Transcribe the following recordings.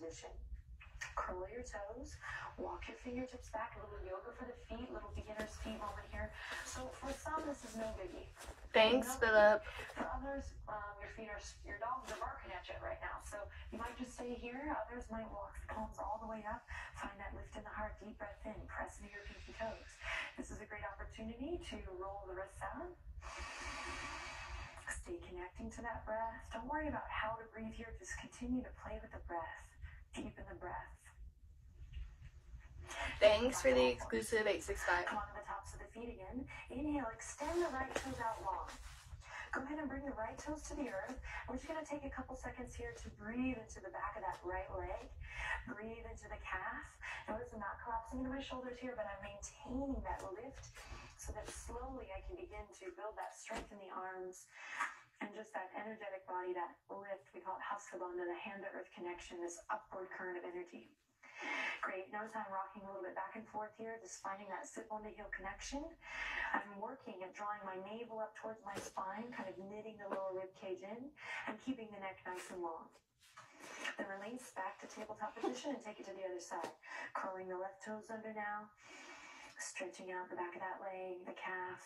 position. Curl your toes, walk your fingertips back, a little yoga for the feet, little beginner's feet moment here. So for some, this is no biggie. Thanks, Philip. For others, your dogs are barking at you right now. So you might just stay here. Others might walk the palms all the way up. Find that lift in the heart, deep breath in, press into your pinky toes. This is a great opportunity to roll the wrists out. Stay connecting to that breath. Don't worry about how to breathe here. Just continue to play with the breath. Deepen the breath. Thanks for the exclusive 865. Come on to the tops of the feet again. Inhale, extend the right toes out long. Go ahead and bring the right toes to the earth. We're just going to take a couple seconds here to breathe into the back of that right leg. Breathe into the calf. Notice I'm not collapsing into my shoulders here, but I'm maintaining that lift so that slowly I can begin to build that strength in the arms and just that energetic body, that lift. We call it Hasthabandha, the hand-to-earth connection, this upward current of energy. Great. Notice I'm rocking a little bit back and forth here, just finding that sit-bone-to-heel connection. I'm working at drawing my navel up towards my spine, kind of knitting the lower rib cage in and keeping the neck nice and long. Then release back to tabletop position and take it to the other side. Curling the left toes under now, stretching out the back of that leg, the calf.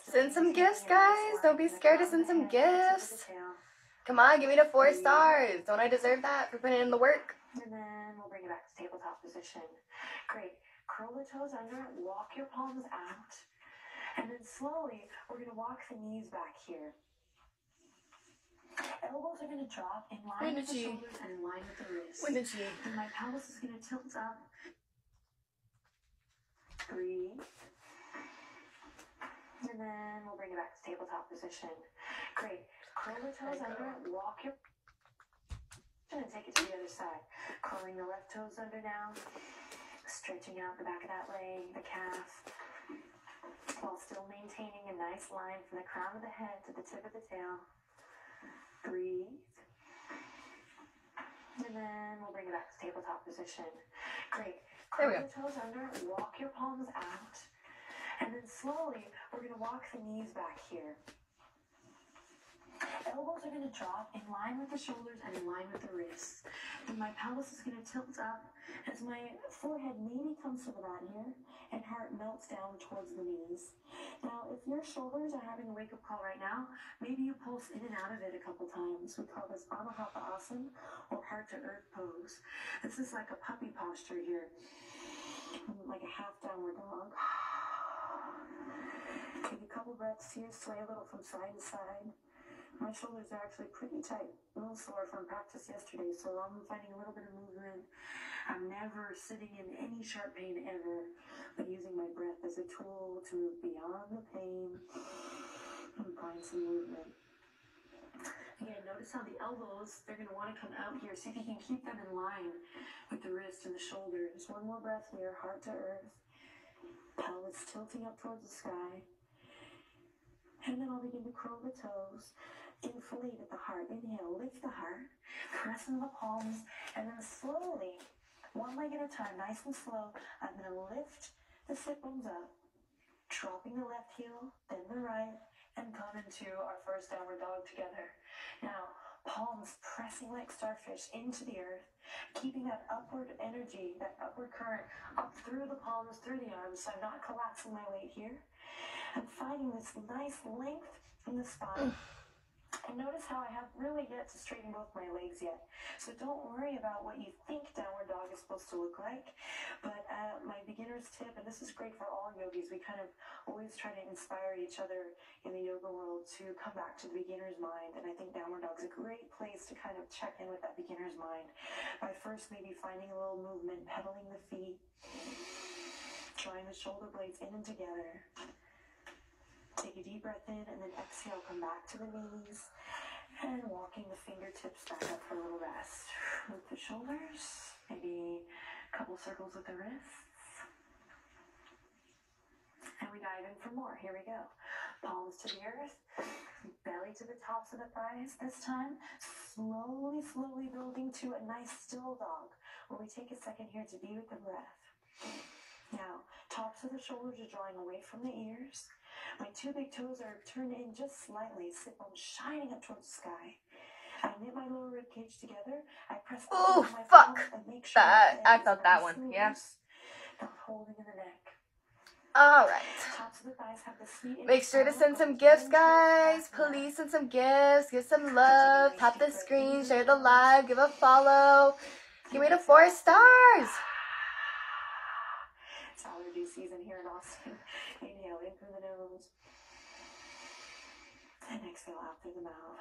Send some gifts, guys. Don't be scared to send some gifts. Come on, give me the 4 stars. Don't I deserve that for putting in the work? And then we'll bring it back to tabletop position. Great. Curl the toes under, walk your palms out. And then slowly, we're going to walk the knees back here. Elbows are going to drop in line with the shoulders and in line with the wrists. And my pelvis is going to tilt up. Breathe. And then we'll bring it back to tabletop position. Great. Curl the toes under, walk your and take it to the other side. Curling the left toes under now, stretching out the back of that leg, the calf, while still maintaining a nice line from the crown of the head to the tip of the tail. Breathe. And then we'll bring it back to tabletop position. Great. Curl the toes under, walk your palms out. And then slowly, we're going to walk the knees back here. Elbows are going to drop in line with the shoulders and in line with the wrists. And my pelvis is going to tilt up as my forehead maybe comes to the mat here and heart melts down towards the knees. Now, if your shoulders are having a wake-up call right now, maybe you pulse in and out of it a couple times. We call this Anahata Asana or heart-to-earth pose. This is like a puppy posture here, like a half downward dog. Take a couple breaths here, sway a little from side to side. My shoulders are actually pretty tight, a little sore from practice yesterday, so I'm finding a little bit of movement. I'm never sitting in any sharp pain ever, but using my breath as a tool to move beyond the pain and find some movement. Again, notice how the elbows, they're going to want to come out here. See if you can keep them in line with the wrist and the shoulders. One more breath here, heart to earth. Pelvis tilting up towards the sky. And then I'll begin to curl the toes. Inflate at the heart. Inhale, lift the heart. Press into the palms. And then slowly, one leg at a time, nice and slow, I'm going to lift the sit bones up. Dropping the left heel, then the right, and come into our first downward dog together. Now, palms pressing like starfish into the earth, keeping that upward energy, that upward current up through the palms, through the arms, so I'm not collapsing my weight here. I'm finding this nice length in the spine. And notice how I haven't really yet to straighten both my legs yet. So don't worry about what you think downward dog is supposed to look like. But my beginner's tip, and this is great for all yogis, we kind of always try to inspire each other in the yoga world to come back to the beginner's mind. And I think downward dog is a great place to kind of check in with that beginner's mind by first maybe finding a little movement, pedaling the feet, drawing the shoulder blades in and together. Take a deep breath in and then exhale, come back to the knees and walking the fingertips back up for a little rest. Move the shoulders, maybe a couple circles with the wrists. And we dive in for more. Here we go. Palms to the earth, belly to the tops of the thighs. This time, slowly building to a nice still dog where we take a second here to be with the breath. Now, tops of the shoulders are drawing away from the ears. My 2 big toes are turned in just slightly, sit bones shining up towards the sky. I knit my lower rib cage together. I press Oh, my fuck. palms and make sure That, I the felt head that is one, nice yeah. and loose, not holding in the neck. Alright. Tops of the thighs have the sweet Make sure to send some gifts, guys. Please send some gifts. Give some love. Tap the screen. Share the live. Give a follow. Give me the 4 stars. It's allergy season here in Austin. Inhale in through the nose. And exhale out through the mouth.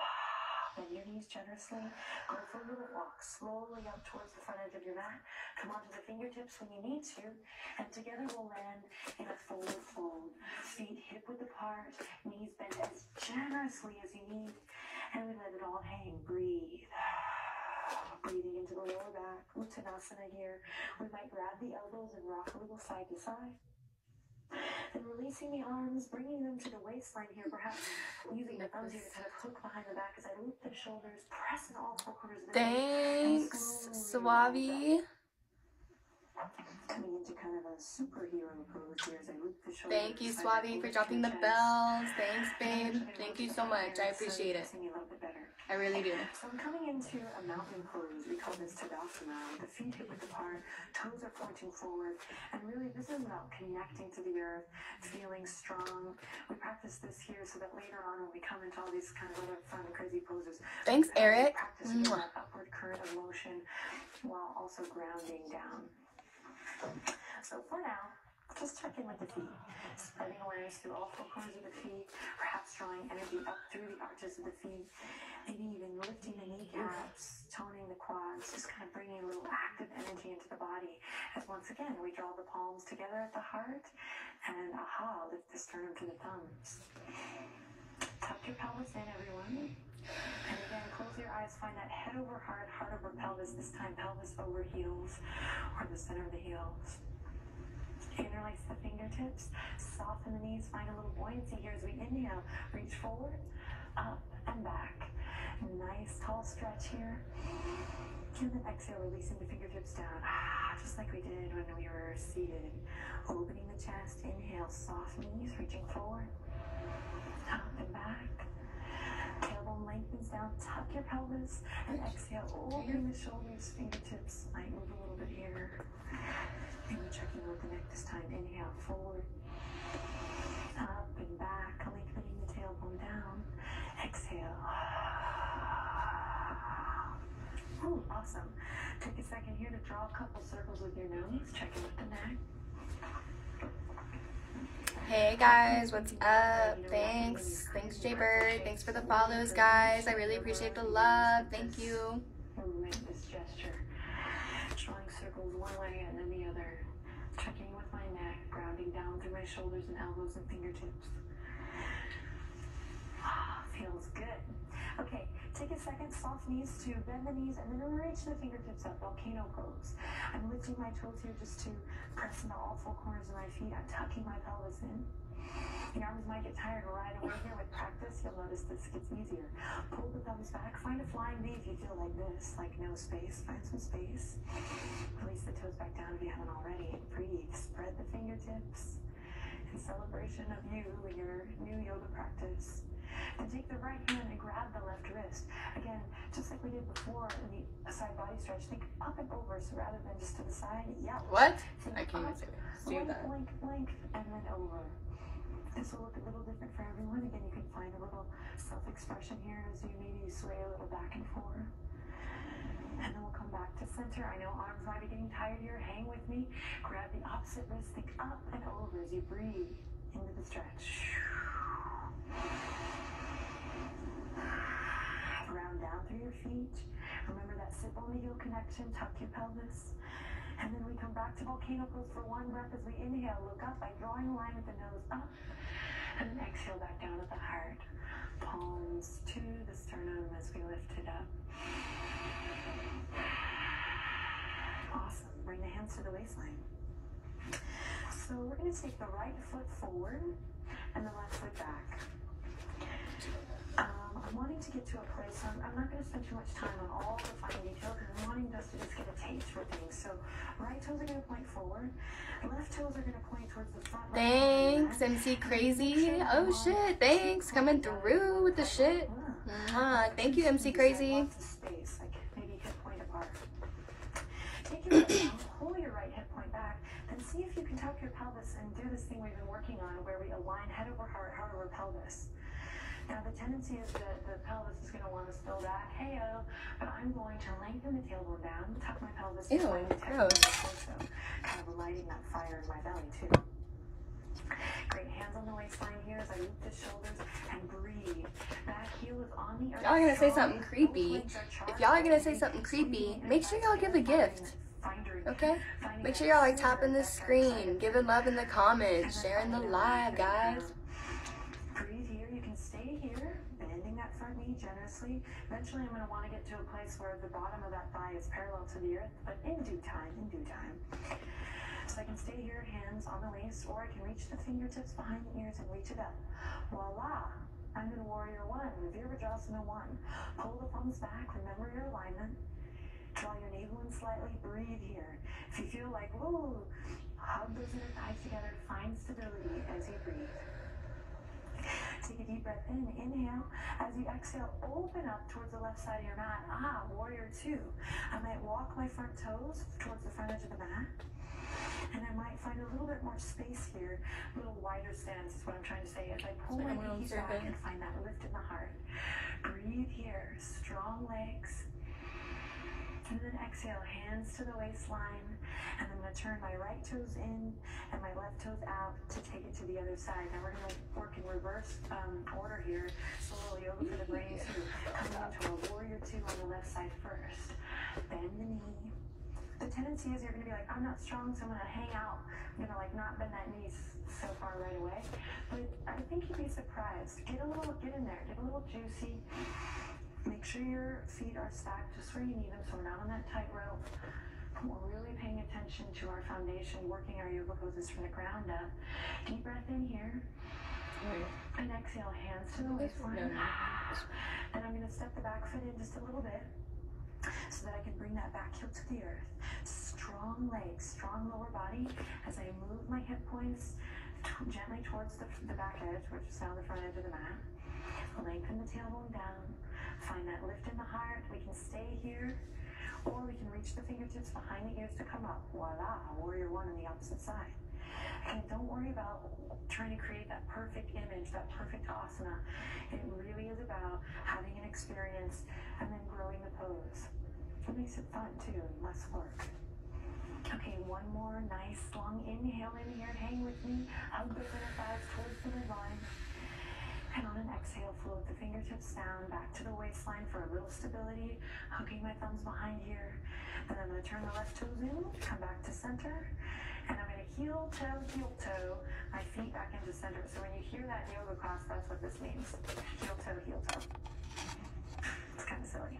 Bend your knees generously. Go for a little walk slowly up towards the front edge of your mat. Come onto the fingertips when you need to. And together we'll land in a forward fold. Feet hip width apart. Knees bent as generously as you need. And we let it all hang. Breathe. Breathing into the lower back. Uttanasana here. We might grab the elbows and rock a little side to side. And releasing the arms, bringing them to the waistline here, perhaps using the thumbs here to kind of hook behind the back as I loop the shoulders, press in all 4 corners of the feet. Thanks, Suave. Coming into kind of a superhero pose here as I loop the shoulders. Thank you, Suave, for dropping the bells. Thanks, babe. Thank you so much. I appreciate it. I really do. So I'm coming into a mountain pose. We call this Tadasana. The feet hip width apart, toes are pointing forward, and really this is about connecting to the earth, feeling strong. We practice this here so that later on when we come into all these kind of other fun, crazy poses. Thanks, Eric. Practice that upward current of motion while also grounding down. So for now, just check in with the feet, spreading awareness through all 4 corners of the feet, perhaps drawing energy up through the arches of the feet, maybe even lifting the kneecaps, toning the quads, just kind of bringing a little active energy into the body. As once again, we draw the palms together at the heart, and lift the sternum to the thumbs. Tuck your pelvis in, everyone. And again, close your eyes, find that head over heart, heart over pelvis, this time pelvis over heels, or the center of the heels. Interlace the fingertips, soften the knees, find a little buoyancy here as we inhale. Reach forward, up and back. Nice tall stretch here. And then exhale, releasing the fingertips down, just like we did when we were seated. Opening the chest, inhale, soft knees, reaching forward, up and back. Tailbone lengthens down, tuck your pelvis, and exhale, opening the shoulders, fingertips might move a little bit here. Maybe checking with the neck this time. Inhale, forward, up and back, lengthening the tailbone down. Exhale. Ooh, awesome. Take a second here to draw a couple circles with your nose. Check in with the neck. Hey guys, what's up? Thanks. Thanks, Jaybird. Thanks for the follows, guys. I really appreciate the love. Thank you. Make this gesture. Drawing circles one way and then the other. Checking with my neck, grounding down through my shoulders and elbows and fingertips. Feels good. Okay, take a second, soft knees to bend the knees and then reach the fingertips up, volcano pose. I'm lifting my toes here just to press into all 4 corners of my feet. I'm tucking my pelvis in. Your arms might get tired right away here. With practice, you'll notice this gets easier. Pull the thumbs back, find a flying V if you feel like this, like no space, find some space. Release the toes back down if you haven't already, and breathe. Spread the fingertips in celebration of you and your new yoga practice. And take the right hand and grab the left wrist. Again, just like we did before in the side body stretch, think up and over, so rather than just to the side, What? Think I can't up, do that. Blank, and then over. This will look a little different for everyone. Again, you can find a little self-expression here as you maybe sway a little back and forth. And then we'll come back to center. I know arms might be getting tired here. Hang with me. Grab the opposite wrist. Think up and over as you breathe into the stretch. Round down through your feet. Remember that sit bone to heel connection. Tuck your pelvis. And then we come back to volcano pose for one breath as we inhale. Look up by drawing a line with the nose up. And then exhale back down at the heart. Palms to the sternum as we lift it up. Awesome. Bring the hands to the waistline. So we're going to take the right foot forward and the left foot back. I'm wanting to get to a place, I'm not going to spend too much time on all the fine details, because I'm wanting us to just get a taste for things. So right toes are going to point forward, left toes are going to point towards the front. Thanks, MC Crazy. Oh shit, thanks. Coming through with the shit. Thank you, MC Crazy. Lots of space, like maybe hip point apart. Take your right arm, pull your right hip point back, then see if you can tuck your pelvis and do this thing we've been working on where we align head over heart over pelvis. Now the tendency is that the pelvis is going to want to spill back, hey-oh, but I'm going to lengthen the tailbone down, tuck my pelvis, Ew, gross. torso, kind of lighting that fire in my belly too. Great, hands on the waistline here as I loop the shoulders and breathe. That heel is on the earth. Y'all are gonna say something creepy. If y'all are gonna say something creepy, make sure y'all give a gift. Okay? Make sure y'all like tapping the screen, giving love in the comments, sharing the live, guys. Breathe here. You can stay here, bending that front knee generously. Eventually, I'm going to want to get to a place where the bottom of that thigh is parallel to the earth, but in due time, So I can stay here, hands on the waist, or I can reach the fingertips behind the ears and reach it up. Voila! I'm in Warrior 1, Virabhadrasana 1. Pull the thumbs back, remember your alignment. Draw your navel in slightly, breathe here. If you feel like, whoa, hug those inner thighs together, find stability as you breathe. Take a deep breath in, inhale. As you exhale, open up towards the left side of your mat. Warrior 2. I might walk my front toes towards the front edge of the mat. And I might find a little bit more space here, a little wider stance is what I'm trying to say, as I pull my knees back and find that lift in the heart. Breathe here, strong legs. And then exhale, hands to the waistline. And I'm going to turn my right toes in and my left toes out to take it to the other side. Now we're going to work in reverse order here. So a little yoga for the brain too. Coming into a Warrior 2 on the left side first. Bend the knee. The tendency is you're going to be like, I'm not strong, so I'm going to hang out. I'm going to like not bend that knee so far right away. But I think you'd be surprised. Get in there, get a little juicy. Make sure your feet are stacked just where you need them so we're not on that tightrope. We're really paying attention to our foundation, working our yoga poses from the ground up. Deep breath in here. And exhale, hands to the waistline. Then I'm going to step the back foot in just a little bit so that I can bring that back heel to the earth. Strong legs, strong lower body as I move my hip points gently towards the back edge, which is now the front edge of the mat. Lengthen the tailbone down. Find that lift in the heart. We can stay here, or we can reach the fingertips behind the ears to come up. Voila, Warrior 1 on the opposite side. And don't worry about trying to create that perfect image, that perfect asana. It really is about having an experience and then growing the pose. It makes it fun too, and less work. Okay, one more nice long inhale in here. Hang with me. Hug those inner thighs towards the midline. And on an exhale, float the fingertips down, back to the waistline for a little stability, hooking my thumbs behind here. And I'm going to turn the left toes in, come back to center. And I'm going to heel toe, my feet back into center. So when you hear that in yoga class, that's what this means. Heel toe, heel toe. It's kind of silly.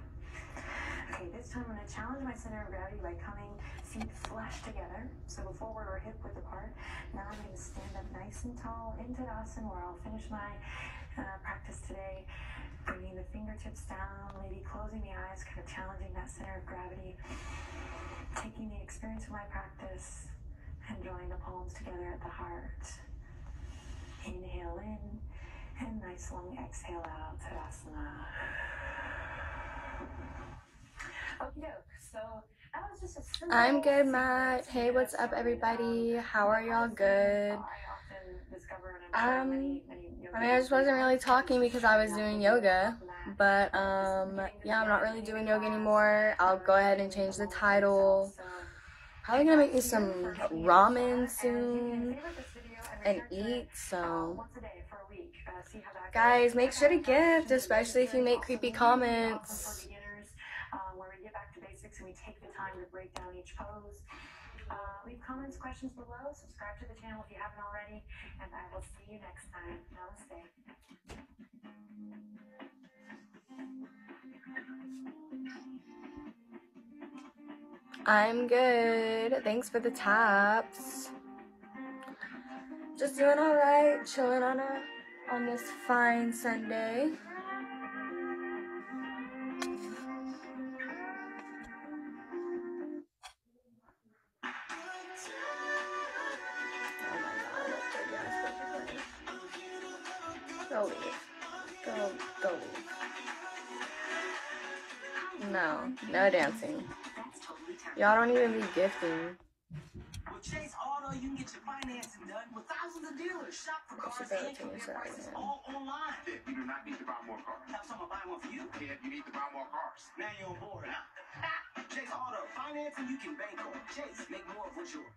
Okay, this time I'm going to challenge my center of gravity by coming feet flush together. So before we're hip width apart, now I'm going to stand up nice and tall in Tadasana, where I'll finish my practice today, bringing the fingertips down, maybe closing the eyes, kind of challenging that center of gravity, taking the experience of my practice and drawing the palms together at the heart. Inhale in and nice long exhale out, Tadasana. Okay, so that was just a simple. I'm good, Matt. Hey, what's up, everybody? How are y'all? Good. I mean, I just wasn't really talking because I was doing yoga, but yeah, I'm not really doing yoga anymore. I'll go ahead and change the title. Probably gonna make me some ramen soon and eat. So, guys, make sure to gift, especially if you make creepy comments. Where we get back to basics and we take the time to break down each pose. Leave comments, questions below. Subscribe to the channel if you haven't already. And I will see you next time. Namaste. I'm good. Thanks for the taps. Just doing alright, chilling on this fine Sunday. Go Go leave. No dancing. Y'all don't even be gifting. With Chase Auto, you can get your financing done with thousands of dealers. Shop for cars and compare prices all online. Yeah, you do not need to buy more cars. Have someone buy one for you? Yeah, you need to buy more cars. Now you're on board, huh? Chase Auto, financing you can bank on. Chase, make more of what's yours.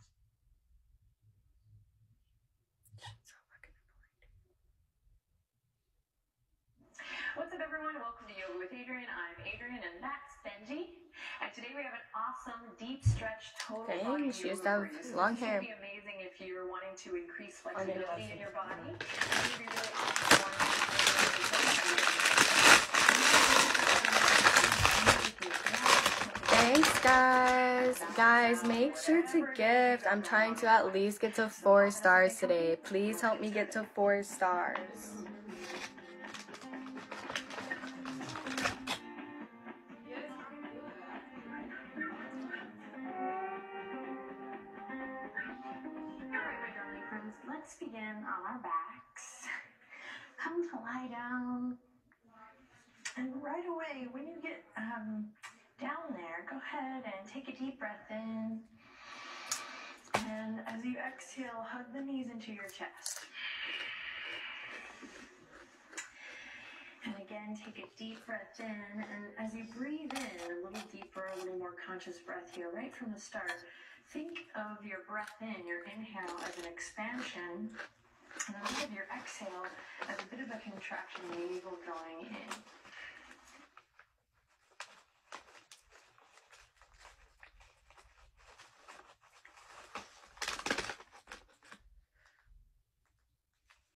What's up, everyone? Welcome to Yoga with Adrian. I'm Adrian, and that's Benji. And today we have an awesome deep stretch total body She used yoga to have for you. long This hair. would be amazing if you're wanting to increase flexibility in your body. This would be really awesome. Thanks, guys. Guys, make sure to gift. I'm trying to at least get to 4 stars today. Please help me get to 4 stars. Let's begin on our backs. Come to lie down. And right away, when you get down there, go ahead and take a deep breath in. And as you exhale, hug the knees into your chest. And again, take a deep breath in. And as you breathe in, a little deeper, a little more conscious breath here, right from the start. Think of your breath in, your inhale, as an expansion. And then think of your exhale as a bit of a contraction, navel drawing in.